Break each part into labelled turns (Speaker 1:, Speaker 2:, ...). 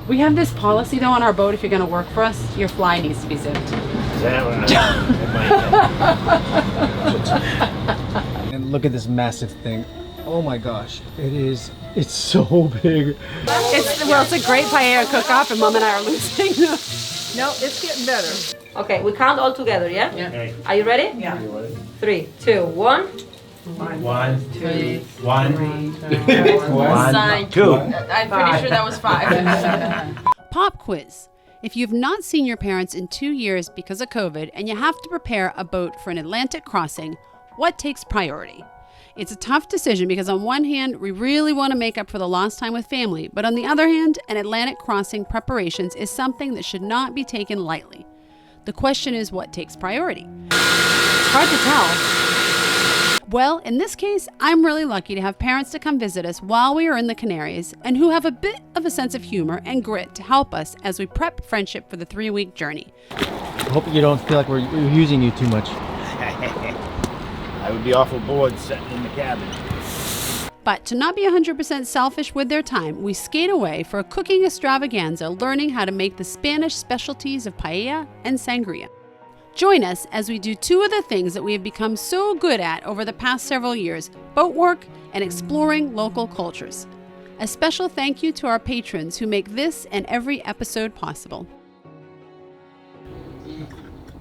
Speaker 1: We have this policy though on our boat, if you're gonna work for us, your fly needs to be zipped.
Speaker 2: And look at this massive thing. Oh my gosh, it's so big.
Speaker 1: It's a great paella cook-off and Mom and I are losing.
Speaker 3: No, it's getting better.
Speaker 4: Okay, we count all together, yeah?
Speaker 1: Yeah.
Speaker 4: Are you ready?
Speaker 3: Yeah.
Speaker 4: 3, 2, 1.
Speaker 5: 1, 2, 1,
Speaker 1: 2. I'm pretty sure that was 5. Pop quiz. If you've not seen your parents in 2 years because of COVID and you have to prepare a boat for an Atlantic crossing, what takes priority? It's a tough decision because on one hand, we really want to make up for the lost time with family, but on the other hand, an Atlantic crossing preparations is something that should not be taken lightly. The question is, what takes priority? It's hard to tell. Well, in this case, I'm really lucky to have parents to come visit us while we are in the Canaries and who have a bit of a sense of humor and grit to help us as we prep friendship for the 3-week journey.
Speaker 2: I hope you don't feel like we're using you too much.
Speaker 5: I would be awful bored sitting in the cabin.
Speaker 1: But to not be 100% selfish with their time, we skate away for a cooking extravaganza learning how to make the Spanish specialties of paella and sangria. Join us as we do 2 of the things that we have become so good at over the past several years, boat work and exploring local cultures. A special thank you to our patrons who make this and every episode possible.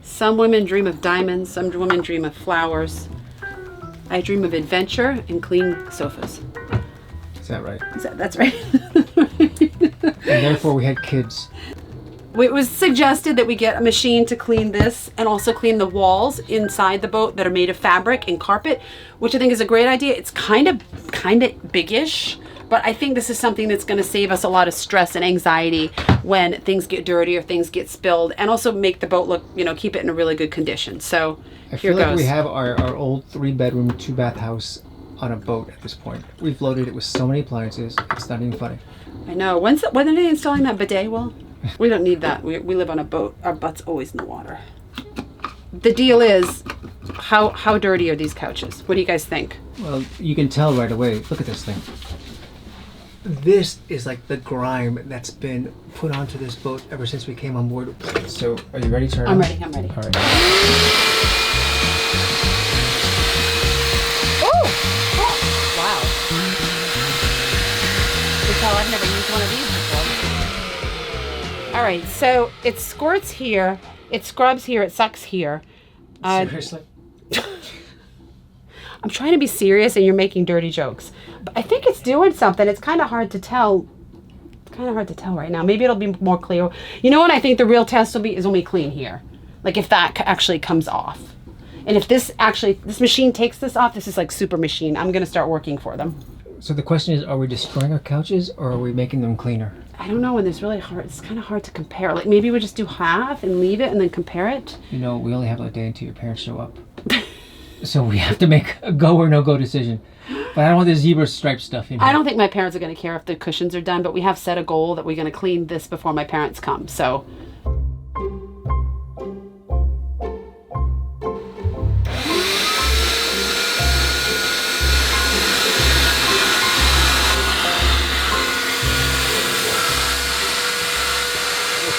Speaker 1: Some women dream of diamonds, some women dream of flowers. I dream of adventure and clean sofas.
Speaker 2: Is that right?
Speaker 1: That's right.
Speaker 2: And therefore we had kids.
Speaker 1: It was suggested that we get a machine to clean this and also clean the walls inside the boat that are made of fabric and carpet, which I think is a great idea. It's kind of biggish, but I think this is something that's going to save us a lot of stress and anxiety when things get dirty or things get spilled, and also make the boat look, keep it in a really good condition. So
Speaker 2: I
Speaker 1: here
Speaker 2: feel like
Speaker 1: goes.
Speaker 2: we have our old 3-bedroom, 2-bath house on a boat at this point. We've loaded it with so many appliances, it's not even funny.
Speaker 1: I know. When are they installing that bidet? Well, we don't need that. We live on a boat. Our butt's always in the water. The deal is, how dirty are these couches? What do you guys think?
Speaker 2: Well, you can tell right away. Look at this thing. This is like the grime that's been put onto this boat ever since we came on board. So, are you ready to turn
Speaker 1: I'm
Speaker 2: on?
Speaker 1: ready.
Speaker 2: All right.
Speaker 1: Wow. You can tell I've never used one of these before. All right, so it squirts here, it scrubs here, it sucks here.
Speaker 2: Seriously?
Speaker 1: I'm trying to be serious and you're making dirty jokes. But I think it's doing something. It's kind of hard to tell. It's kind of hard to tell right now. Maybe it'll be more clear. You know what I think the real test will be is when we clean here. Like if that actually comes off. And if this machine takes this off, this is like super machine. I'm going to start working for them.
Speaker 2: So the question is, are we destroying our couches or are we making them cleaner?
Speaker 1: I don't know, and it's really hard. It's kind of hard to compare. Like maybe we just do half and leave it and then compare it.
Speaker 2: We only have a day until your parents show up. So we have to make a go or no go decision. But I don't want the zebra stripe stuff in here.
Speaker 1: I don't think my parents are going to care if the cushions are done, but we have set a goal that we're going to clean this before my parents come. So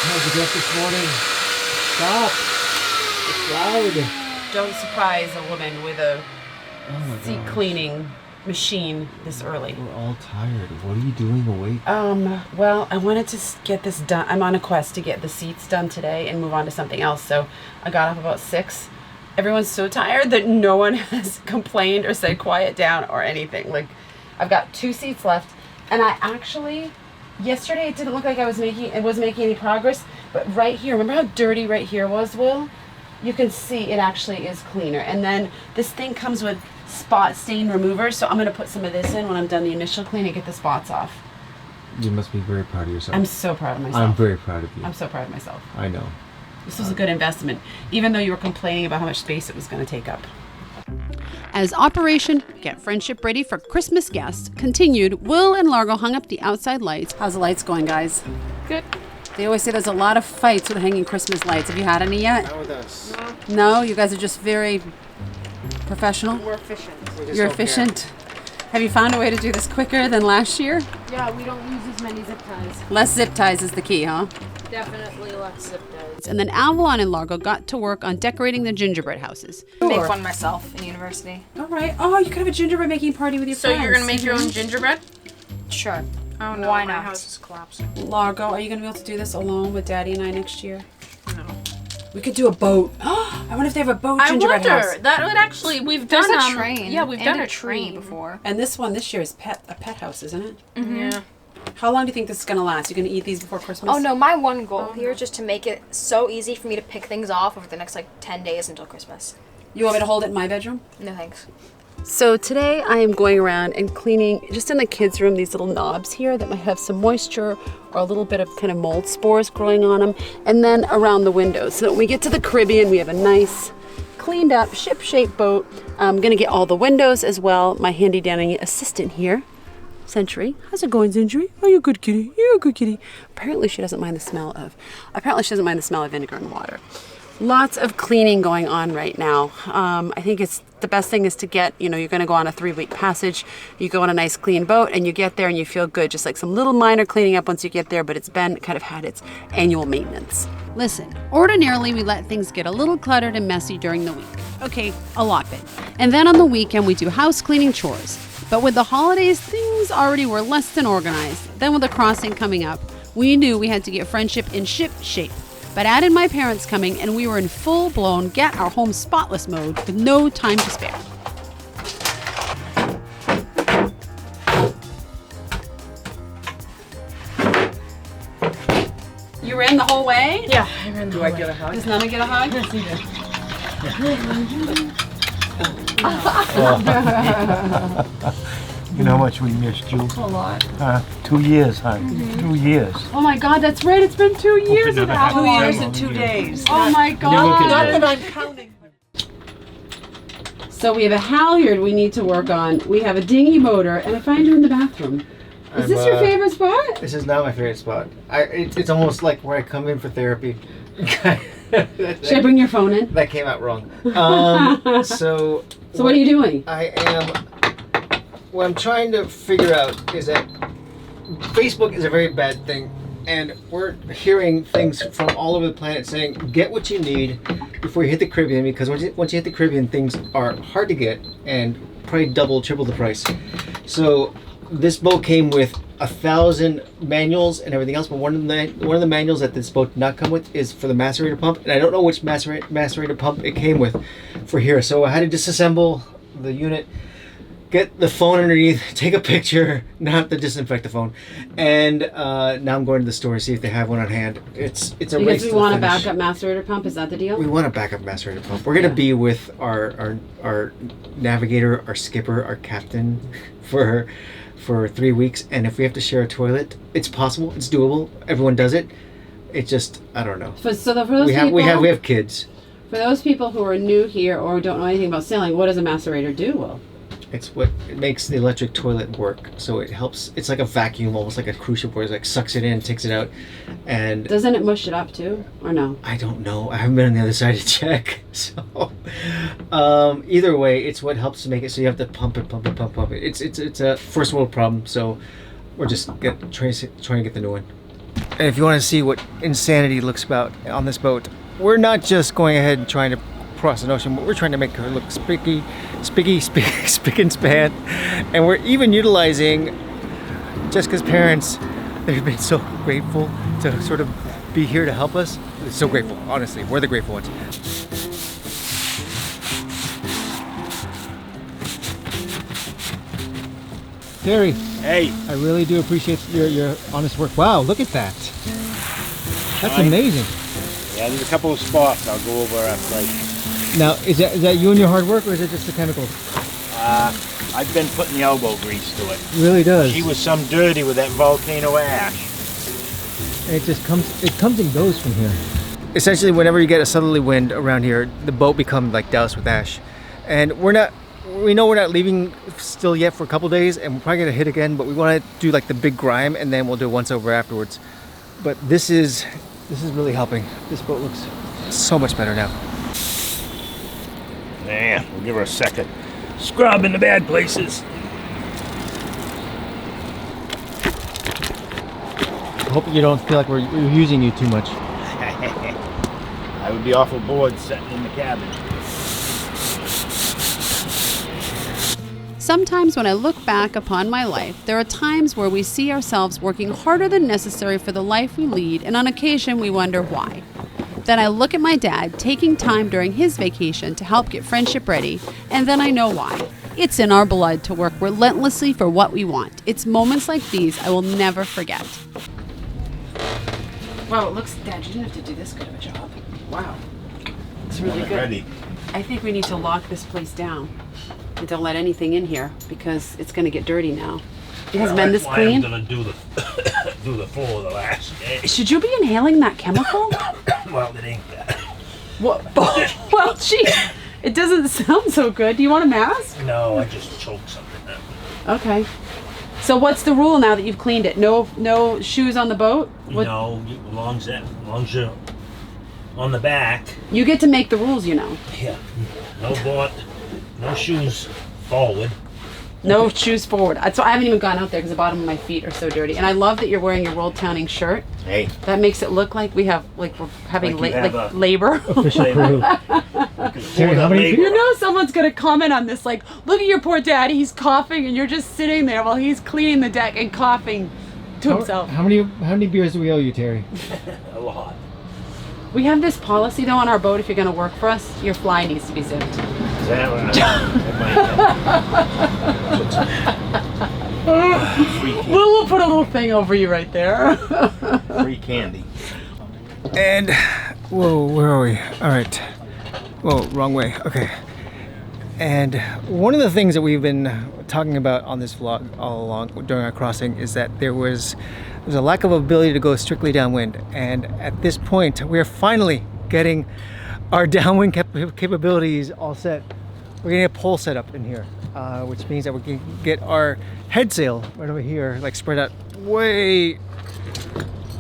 Speaker 2: how'd you get this morning? Stop. It's loud.
Speaker 1: don't surprise a woman with a seat cleaning machine this early.
Speaker 2: We're all tired. What are you doing awake?
Speaker 1: Well, I wanted to get this done. I'm on a quest to get the seats done today and move on to something else. So I got up about 6. Everyone's so tired that no one has complained or said quiet down or anything. Like, I've got 2 seats left, and I actually, yesterday it didn't look like I was making any progress, but right here, remember how dirty right here was, Will? You can see it actually is cleaner. And then this thing comes with spot stain remover, so I'm going to put some of this in when I'm done the initial clean and get the spots off.
Speaker 2: You must be very proud of yourself.
Speaker 1: I'm so proud of myself.
Speaker 2: I'm very proud of you.
Speaker 1: I'm so proud of myself.
Speaker 2: I know.
Speaker 1: This was a good investment, even though you were complaining about how much space it was going to take up. As Operation Get Friendship Ready for Christmas Guests continued, Will and Largo hung up the outside lights. How's the lights going, guys?
Speaker 4: Good.
Speaker 1: They always say there's a lot of fights with hanging Christmas lights. Have you had any yet?
Speaker 2: Not with us.
Speaker 1: No? You guys are just very professional?
Speaker 4: We're efficient.
Speaker 1: You're efficient? Have you found a way to do this quicker than last year?
Speaker 6: Yeah, we don't use as many zip ties.
Speaker 1: Less zip ties is the key, huh?
Speaker 6: Definitely less zip ties.
Speaker 1: And then Avalon and Largo got to work on decorating the gingerbread houses.
Speaker 7: Make one myself in university.
Speaker 1: All right. Oh, you could have a gingerbread making party with your friends.
Speaker 6: So you're gonna make your own gingerbread?
Speaker 7: Sure.
Speaker 6: Oh no,
Speaker 7: Why
Speaker 6: my
Speaker 7: not?
Speaker 6: house is collapsing.
Speaker 1: Largo, are you gonna be able to do this alone with Daddy and I next year?
Speaker 6: No.
Speaker 1: We could do a boat. I wonder if they have a boat gingerbread
Speaker 6: I
Speaker 1: house.
Speaker 6: wonder. That would actually, we've
Speaker 7: There's
Speaker 6: done
Speaker 7: a train.
Speaker 6: Yeah, we've
Speaker 7: and
Speaker 6: done
Speaker 7: a
Speaker 6: a
Speaker 7: tree
Speaker 6: train
Speaker 7: before.
Speaker 1: And this one this year is a pet house, isn't it?
Speaker 6: Yeah.
Speaker 1: How long do you think this is gonna last? You gonna eat these before Christmas?
Speaker 7: Oh no, my one goal here is just to make it so easy for me to pick things off over the next like 10 days until Christmas.
Speaker 1: You want me to hold it in my bedroom?
Speaker 7: No thanks.
Speaker 1: So today I am going around and cleaning, just in the kids' room, these little knobs here that might have some moisture or a little bit of kind of mold spores growing on them, and then around the windows. So that when we get to the Caribbean, we have a nice, cleaned up, ship-shape boat. I'm gonna get all the windows as well. My handy dandy assistant here, Century. How's it going, Century? Oh, you're a good kitty. You're a good kitty. Apparently she doesn't mind the smell of vinegar and water. Lots of cleaning going on right now. I think it's the best thing is to get, you're going to go on a 3-week passage. You go on a nice clean boat and you get there and you feel good. Just like some little minor cleaning up once you get there, but it's been kind of had its annual maintenance. Listen, ordinarily we let things get a little cluttered and messy during the week. Okay, a lot bit. And then on the weekend we do house cleaning chores. But with the holidays, things already were less than organized. Then with the crossing coming up, we knew we had to get friendship in ship shape. But added my parents coming and we were in full-blown get our home spotless mode with no time to spare. You ran the whole way?
Speaker 6: Yeah, I ran the
Speaker 3: Do I get a hug?
Speaker 1: Does Nana get a hug?
Speaker 6: Yes, you
Speaker 5: You know how much we missed you?
Speaker 6: A lot.
Speaker 5: 2 years, hon. 2 years.
Speaker 1: Oh my God, that's right. It's been 2 years of Avalon.
Speaker 3: 2 years and 2 days.
Speaker 1: Oh my God.
Speaker 3: Not that I'm counting.
Speaker 1: So we have a halyard we need to work on. We have a dinghy motor, and I find you in the bathroom. Is this your favorite spot?
Speaker 2: This is not my favorite spot. It's almost like where I come in for therapy.
Speaker 1: Should I bring your phone in?
Speaker 2: That came out wrong. So
Speaker 1: what are you doing?
Speaker 2: What I'm trying to figure out is that Facebook is a very bad thing, and we're hearing things from all over the planet saying, get what you need before you hit the Caribbean, because once you hit the Caribbean, things are hard to get and probably double, triple the price. So this boat came with 1,000 manuals and everything else, but one of the manuals that this boat did not come with is for the macerator pump, and I don't know which macerator pump it came with for here. So I had to disassemble the unit, get the phone underneath, take a picture, not have to disinfect the phone, and now I'm going to the store to see if they have one on hand. It's a race.
Speaker 1: Because we want a
Speaker 2: finish.
Speaker 1: backup macerator pump, is that the deal?
Speaker 2: We want a backup macerator pump. We're gonna be with our navigator, our skipper, our captain for 3 weeks, and if we have to share a toilet, it's possible, it's doable. Everyone does it. It's just, I don't know.
Speaker 1: For those
Speaker 2: We have kids.
Speaker 1: For those people who are new here or don't know anything about sailing, what does a macerator do, Will?
Speaker 2: It makes the electric toilet work. So it helps. It's like a vacuum, almost like a cruise ship, where it like sucks it in, takes it out, and
Speaker 1: doesn't it mush it up too, or no?
Speaker 2: I don't know. I haven't been on the other side to check. So either way, it's what helps to make it. So you have to pump it. It's a first world problem. So we're just trying to get the new one. And if you want to see what insanity looks about on this boat, we're not just going ahead and trying to cross an ocean, but we're trying to make her look spick and span. And we're even utilizing Jessica's parents. They've been so grateful to sort of be here to help us. They're so grateful, honestly. We're the grateful ones. Terry.
Speaker 5: Hey.
Speaker 2: I really do appreciate your honest work. Wow, look at that. That's amazing.
Speaker 5: Yeah, there's a couple of spots I'll go over after
Speaker 2: Now, is that you and your hard work, or is it just the chemicals?
Speaker 5: I've been putting the elbow grease to it.
Speaker 2: It really does.
Speaker 5: She was some dirty with that volcano ash.
Speaker 2: And it comes and goes from here. Essentially, whenever you get a southerly wind around here, the boat becomes like doused with ash. And we know we're not leaving still yet for a couple days, and we're probably gonna hit again, but we want to do like the big grime, and then we'll do a once over afterwards. But this is really helping. This boat looks so much better now.
Speaker 5: Yeah, we'll give her a second. Scrub in the bad places.
Speaker 2: hope you don't feel like we're using you too much.
Speaker 5: I would be awful bored sitting in the cabin.
Speaker 1: Sometimes when I look back upon my life, there are times where we see ourselves working harder than necessary for the life we lead, and on occasion we wonder why. Then I look at my dad taking time during his vacation to help get friendship ready, and then I know why. It's in our blood to work relentlessly for what we want. It's moments like these I will never forget. Wow, it looks, Dad, you didn't have to do this good of a job. Wow. It's really good.
Speaker 5: Ready.
Speaker 1: I think we need to lock this place down and don't let anything in here because it's going to get dirty now. It has been this clean.
Speaker 5: I'm gonna do the do the floor of the last day.
Speaker 1: Should you be inhaling that chemical?
Speaker 5: Well, it ain't that.
Speaker 1: What? Well, gee, it doesn't sound so good. Do you want a mask?
Speaker 5: No, I just choked something up.
Speaker 1: Okay. So what's the rule now that you've cleaned it? No shoes on the boat? What?
Speaker 5: No, as long as you're on the back.
Speaker 1: You get to make the rules, you know.
Speaker 5: Yeah. No board, no shoes forward.
Speaker 1: No shoes forward. So I haven't even gone out there because the bottom of my feet are so dirty. And I love that you're wearing your World Towning shirt.
Speaker 5: Hey.
Speaker 1: That makes it look like we're having
Speaker 5: Like you have
Speaker 1: labor.
Speaker 2: Official crew. Terry, how many
Speaker 1: You know someone's gonna comment on this, like, look at your poor daddy, he's coughing, and you're just sitting there while he's cleaning the deck and coughing to himself.
Speaker 2: How many beers do we owe you, Terry?
Speaker 5: A lot.
Speaker 1: We have this policy though on our boat, if you're gonna work for us, your fly needs to be zipped.
Speaker 5: Is that what
Speaker 1: We'll put a little thing over you right there.
Speaker 5: free candy.
Speaker 2: And whoa, where are we? All right. Whoa, wrong way. Okay. And one of the things that we've been talking about on this vlog all along during our crossing is that there's a lack of ability to go strictly downwind. And at this point, we are finally getting our downwind capabilities all set. We're getting a pole set up in here, which means that we can get our head sail right over here, like spread out way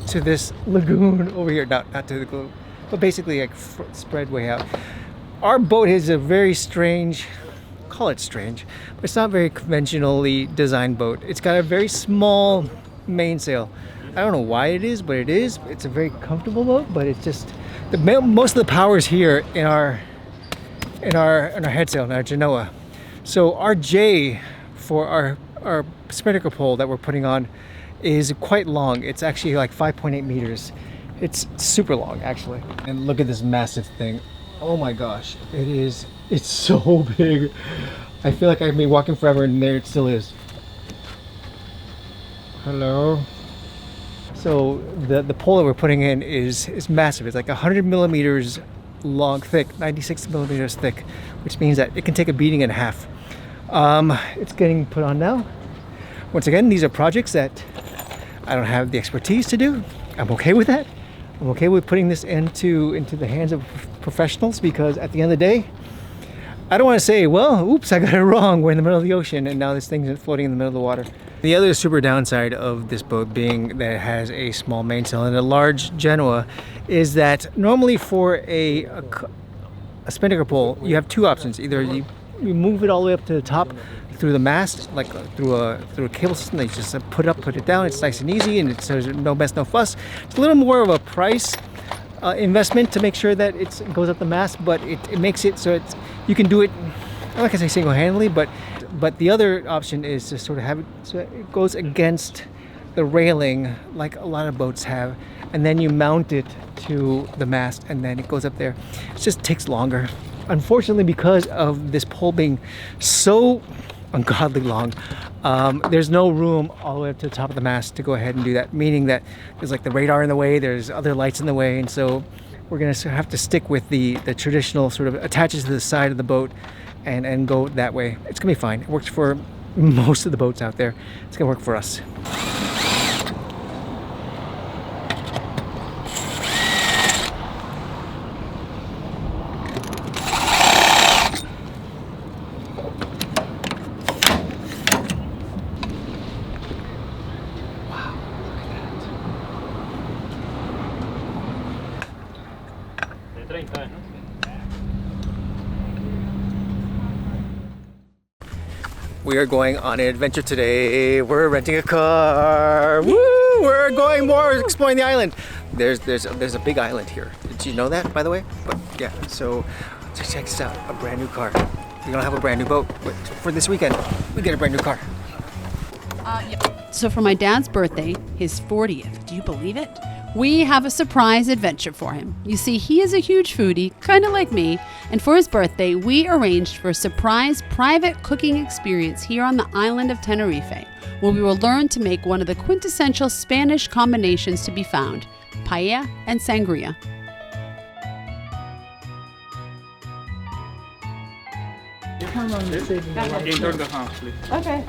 Speaker 2: to this lagoon over here. Not to the lagoon, but basically like spread way out. Our boat is a very strange, call it strange, but it's not very conventionally designed boat. It's got a very small mainsail. I don't know why it is, but it is. It's a very comfortable boat, but it's just most of the power is here in our head sail, in our genoa. So our J for our spinnaker pole that we're putting on is quite long. It's actually like 5.8 meters. It's super long, actually. And look at this massive thing. Oh my gosh, it's so big. I feel like I've been walking forever, and there it still is. Hello. So the pole that we're putting in is massive. It's like 100 millimeters long, thick, 96 millimeters thick, which means that it can take a beating and a half. It's getting put on now. Once again, these are projects that I don't have the expertise to do. I'm okay with that. I'm okay with putting this into the hands of professionals, because at the end of the day, I don't want to say, well, oops, I got it wrong. We're in the middle of the ocean and now this thing's floating in the middle of the water. The other super downside of this boat being that it has a small mainsail and a large genoa is that normally for a spinnaker pole, you have two options. Either you move it all the way up to the top through the mast, like through a cable system. They just put it down. It's nice and easy, and it's no mess, no fuss. It's a little more of a price investment to make sure that it goes up the mast, but it makes it so you can do it. I'm not gonna say single-handedly, but the other option is to sort of have it so it goes against the railing, like a lot of boats have, and then you mount it to the mast, and then it goes up there. It just takes longer. Unfortunately, because of this pole being so ungodly long, there's no room all the way up to the top of the mast to go ahead and do that, meaning that there's like the radar in the way, there's other lights in the way, and so we're gonna have to stick with the traditional sort of attaches to the side of the boat and go that way. It's gonna be fine. It works for most of the boats out there. It's gonna work for us. We are going on an adventure today. We're renting a car. Woo! we're going more exploring the island. There's a big island here. Did you know that, by the way? But yeah, so check this out, a brand new car. We don't have a brand new boat, but for this weekend, we get a brand new car.
Speaker 1: So for my dad's birthday, his 40th, do you believe it? We have a surprise adventure for him. You see, he is a huge foodie, kind of like me, and for his birthday, we arranged for a surprise private cooking experience here on the island of Tenerife, where we will learn to make one of the quintessential Spanish combinations to be found, paella and sangria.
Speaker 5: Enter the house, please.
Speaker 3: Okay.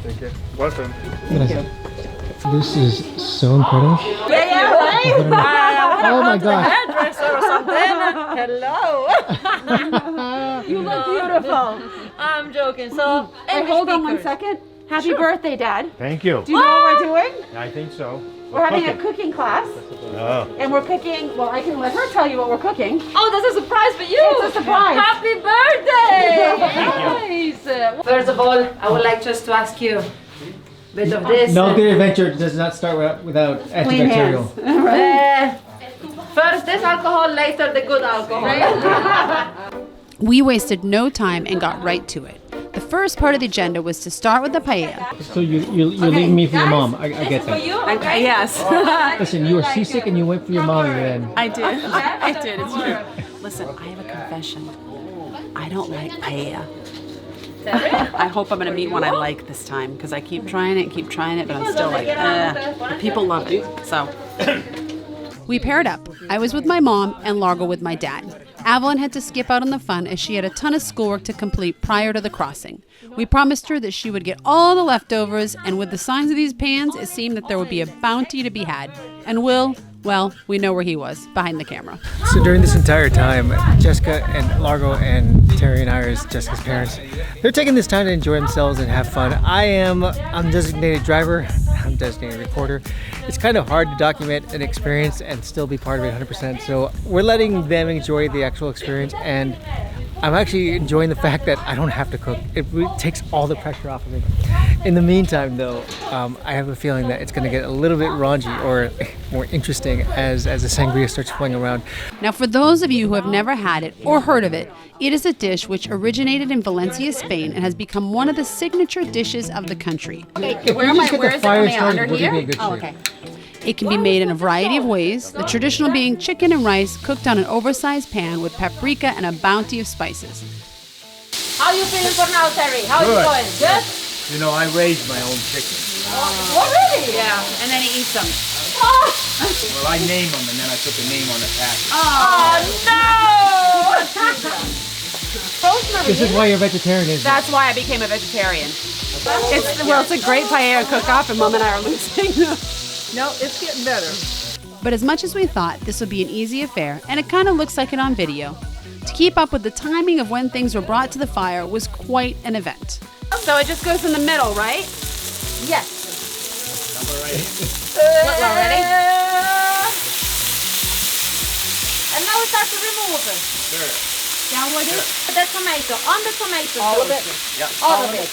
Speaker 5: Thank you. Welcome.
Speaker 2: This is so incredible.
Speaker 4: Yeah, right?
Speaker 2: Oh my gosh.
Speaker 4: Hairdresser or something. Hello.
Speaker 3: You look beautiful.
Speaker 4: I'm joking. So,
Speaker 3: Wait, hold on 1 second. Happy birthday, Dad.
Speaker 5: Thank you.
Speaker 3: Do you know what we're doing?
Speaker 5: I think so.
Speaker 3: We're having a cooking class.
Speaker 5: Oh.
Speaker 3: And we're cooking, well, I can let her tell you what we're cooking.
Speaker 4: oh, that's a surprise for you.
Speaker 3: It's a surprise.
Speaker 4: Happy birthday. Nice. First of all, I would like just to ask you a bit of this.
Speaker 2: No good adventure does not start without
Speaker 3: Clean
Speaker 2: antibacterial.
Speaker 3: hands.
Speaker 4: First this alcohol, later the good alcohol.
Speaker 1: We wasted no time and got right to it. The first part of the agenda was to start with the paella.
Speaker 2: So you're leaving me for your mom. I get
Speaker 4: For
Speaker 2: that.
Speaker 4: you, okay?
Speaker 3: Yes.
Speaker 2: Listen, you were seasick and you went for your mommy then.
Speaker 3: I did. I did. It's true. Listen, I have a confession. I don't like paella. I hope I'm going to meet one I like this time because I keep trying it, but I'm still like, but people love it. So.
Speaker 1: We paired up. I was with my mom and Largo with my dad. Avalon had to skip out on the fun as she had a ton of schoolwork to complete prior to the crossing. We promised her that she would get all the leftovers, and with the size of these pans, it seemed that there would be a bounty to be had. And Will, well, we know where he was, behind the camera.
Speaker 2: So during this entire time, Jessica and Largo and Terry and Iris, Jessica's parents, they're taking this time to enjoy themselves and have fun. I'm designated driver, I'm designated reporter. It's kind of hard to document an experience and still be part of it 100%. So we're letting them enjoy the actual experience, and I'm actually enjoying the fact that I don't have to cook. It takes all the pressure off of me. In the meantime, though, I have a feeling that it's going to get a little bit raunchy or more interesting as the sangria starts flowing around.
Speaker 1: Now, for those of you who have never had it or heard of it, it is a dish which originated in Valencia, Spain, and has become one of the signature dishes of the country.
Speaker 3: Where is it coming out? Under here?
Speaker 2: Oh,
Speaker 3: okay.
Speaker 1: It can be made in a variety of ways, the traditional being chicken and rice cooked on an oversized pan with paprika and a bounty of spices.
Speaker 4: How you feeling for now, Terry? How
Speaker 5: Good.
Speaker 4: you going? Good?
Speaker 5: You know, I raised my own chicken.
Speaker 4: Oh, really?
Speaker 3: Yeah, and then he eats them.
Speaker 4: Oh,
Speaker 5: Well, I named them and then I put the name on the package.
Speaker 4: no!
Speaker 2: This is why you're vegetarian, isn't it?
Speaker 3: That's why I became a vegetarian. It's a great paella cook-off, and Mom and I are losing.
Speaker 8: No, it's getting better.
Speaker 1: But as much as we thought this would be an easy affair, and it kind of looks like it on video, to keep up with the timing of when things were brought to the fire was quite an event.
Speaker 3: So it just goes in the middle, right?
Speaker 4: Yes.
Speaker 3: Ready?
Speaker 4: And now we start to remove it.
Speaker 3: Now what do I do?
Speaker 4: The tomato, on the tomato.
Speaker 3: All of it?
Speaker 5: Yeah.
Speaker 4: All of it.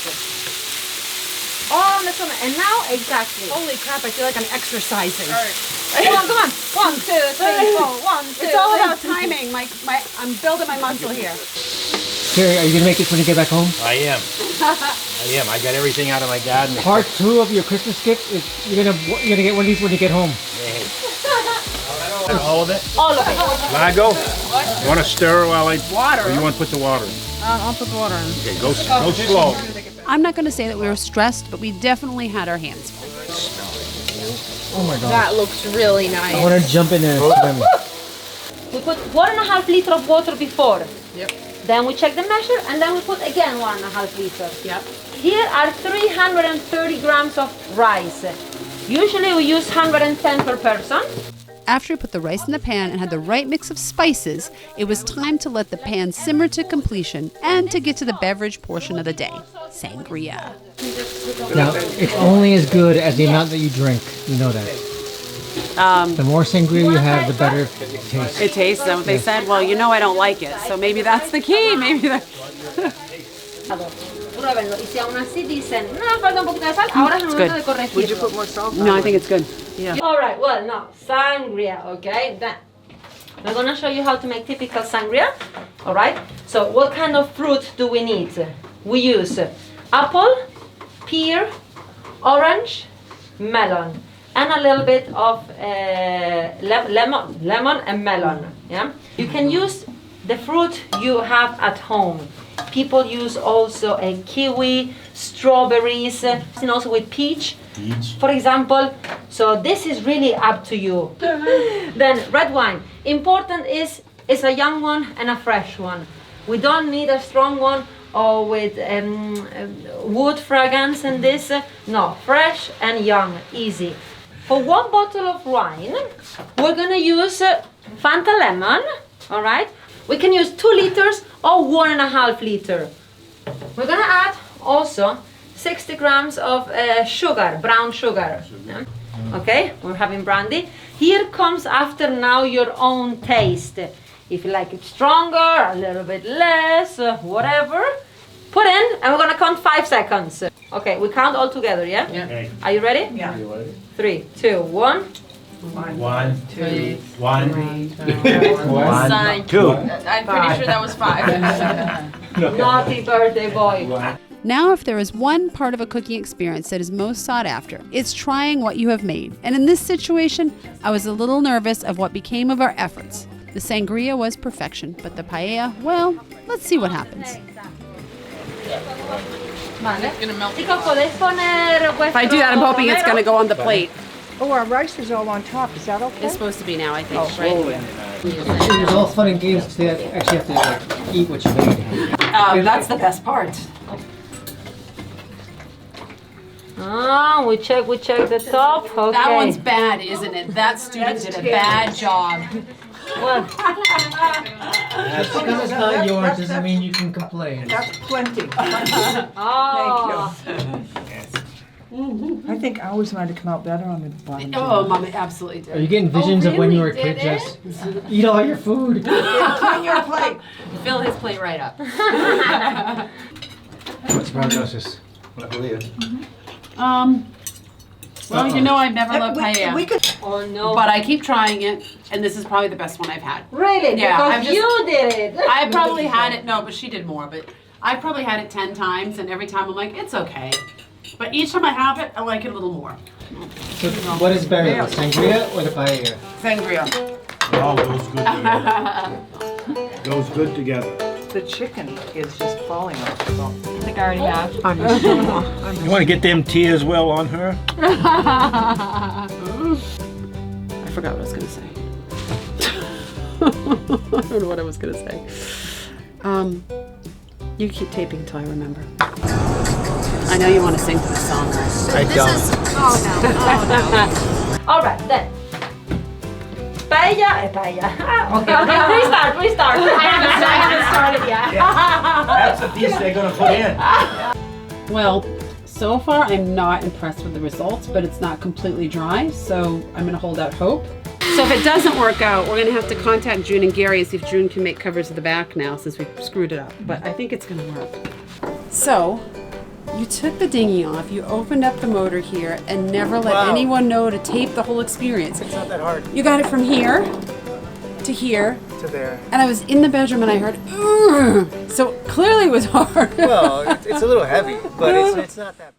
Speaker 4: On the tomato. And now, exactly.
Speaker 3: Holy crap, I feel like I'm exercising.
Speaker 4: Come on, come on. 1, 2, 3, 4. 1, 2,
Speaker 3: It's all
Speaker 4: 3.
Speaker 3: about timing. I'm building my muscle here.
Speaker 2: Terry, are you gonna make this when you get back home?
Speaker 5: I am. I got everything out of my garden.
Speaker 2: Part 2 of your Christmas gift is you're gonna get one of these when you get home.
Speaker 5: All of it?
Speaker 4: All of it.
Speaker 5: Lago? You want to stir while I... Water. Or you want to put the water in?
Speaker 3: I'll put the water in.
Speaker 5: Okay, go slow.
Speaker 1: I'm not going to say that we were stressed, but we definitely had our hands full.
Speaker 2: Oh my god.
Speaker 6: That looks really nice.
Speaker 2: I wanna jump in there and swim.
Speaker 4: We put 1.5 liter of water before.
Speaker 3: Yep.
Speaker 4: Then we check the measure, and then we put again 1.5 liter.
Speaker 3: Yep.
Speaker 4: Here are 330 grams of rice. Usually we use 110 per person.
Speaker 1: After we put the rice in the pan and had the right mix of spices, it was time to let the pan simmer to completion and to get to the beverage portion of the day, sangria.
Speaker 2: Now, it's only as good as the amount that you drink. You know that. The more sangria you have, the better it tastes.
Speaker 3: It tastes, and they said, well, you know I don't like it, so maybe that's the key. Maybe that.
Speaker 4: pruébenlo. Y si aún así dicen, no, falta un poquito de sal, ahora es el momento de corregirlo.
Speaker 8: Would you put more salt?
Speaker 3: No, I think it's good.
Speaker 4: Alright, well, no, sangria, okay? Then we're gonna show you how to make typical sangria, alright? So, what kind of fruit do we need? We use apple, pear, orange, melon, and a little bit of lemon and melon, yeah? You can use the fruit you have at home. People use also a kiwi, strawberries, and also with peach, for example. So this is really up to you. Then red wine. Important is a young one and a fresh one. We don't need a strong one or with wood fragrance and this. No, fresh and young, easy. For 1 bottle of wine, we're gonna use Fanta lemon, all right? We can use 2 liters or 1.5 liter. We're gonna add also 60 grams of sugar, brown sugar. Yeah? Okay, we're having brandy. Here comes after now your own taste. If you like it stronger, a little bit less, whatever, put in, and we're gonna count 5 seconds. Okay, we count all together, yeah?
Speaker 5: Okay.
Speaker 4: Are you ready?
Speaker 8: Yeah.
Speaker 4: 3, 2, 1.
Speaker 5: 1, 2, 1,
Speaker 6: Sign.
Speaker 5: 2.
Speaker 6: I'm pretty sure that was 5.
Speaker 4: Naughty birthday boy.
Speaker 1: Now, if there is one part of a cooking experience that is most sought after, it's trying what you have made. And in this situation, I was a little nervous of what became of our efforts. The sangria was perfection, but the paella, well, let's see what happens.
Speaker 4: Vale.
Speaker 6: Gonna melt.
Speaker 4: Chicos, podéis poner
Speaker 3: If I do that, I'm hoping it's going to go on the plate.
Speaker 8: Oh, our rice is all on top. Is that okay?
Speaker 3: It's supposed to be now, I think, right?
Speaker 2: It was all fun and games because they actually have to like, eat what you made.
Speaker 3: That's the best part.
Speaker 4: Oh, we check the top. Okay.
Speaker 3: That one's bad, isn't it? That student did a bad job.
Speaker 4: Well,
Speaker 2: Just because it's not yours doesn't mean you can complain.
Speaker 8: That's plenty.
Speaker 4: oh.
Speaker 8: I think ours might have come out better on the bottom.
Speaker 3: Oh, Mama absolutely
Speaker 2: Are you
Speaker 3: did.
Speaker 2: getting visions of when you were a
Speaker 4: really?
Speaker 2: kid?
Speaker 4: Did
Speaker 2: Just eat all your food.
Speaker 8: Clean your plate.
Speaker 3: Fill his plate right up.
Speaker 2: What's prognosis?
Speaker 3: Well, you know I've never loved paella,
Speaker 8: We could.
Speaker 4: Oh no.
Speaker 3: but I keep trying it, and this is probably the best one I've had.
Speaker 4: Really?
Speaker 3: Yeah,
Speaker 4: Because
Speaker 3: I'm just-
Speaker 4: you did it.
Speaker 3: I probably had it, no, but she did more, but I probably had it 10 times, and every time I'm like, it's okay. But each time I have it, I like it a little more.
Speaker 2: So what is better, the sangria or the paella?
Speaker 3: Sangria.
Speaker 5: All goes good together. Goes good together.
Speaker 8: The chicken is just falling off. So.
Speaker 4: I think I already have.
Speaker 5: You want to get them tears well on her?
Speaker 3: I forgot what I was going to say. I don't know what I was going to say. You keep taping until I remember. I know you want to sing to the song, right?
Speaker 2: I don't.
Speaker 4: All right, then. Paella. Okay, restart. I haven't started yet.
Speaker 5: That's the piece they're going to put in.
Speaker 3: Well, so far I'm not impressed with the results, but it's not completely dry, so I'm going to hold out hope. So if it doesn't work out, we're going to have to contact June and Gary and see if June can make covers of the back now since we screwed it up. But I think it's going to work. So, you took the dinghy off, you opened up the motor here, and never let anyone know to tape the whole experience.
Speaker 2: It's not that hard.
Speaker 3: You got it from here to here,
Speaker 2: To there.
Speaker 3: and I was in the bedroom and I heard, "Ugh." So clearly it was hard.
Speaker 2: Well, it's a little heavy, but it's not that bad.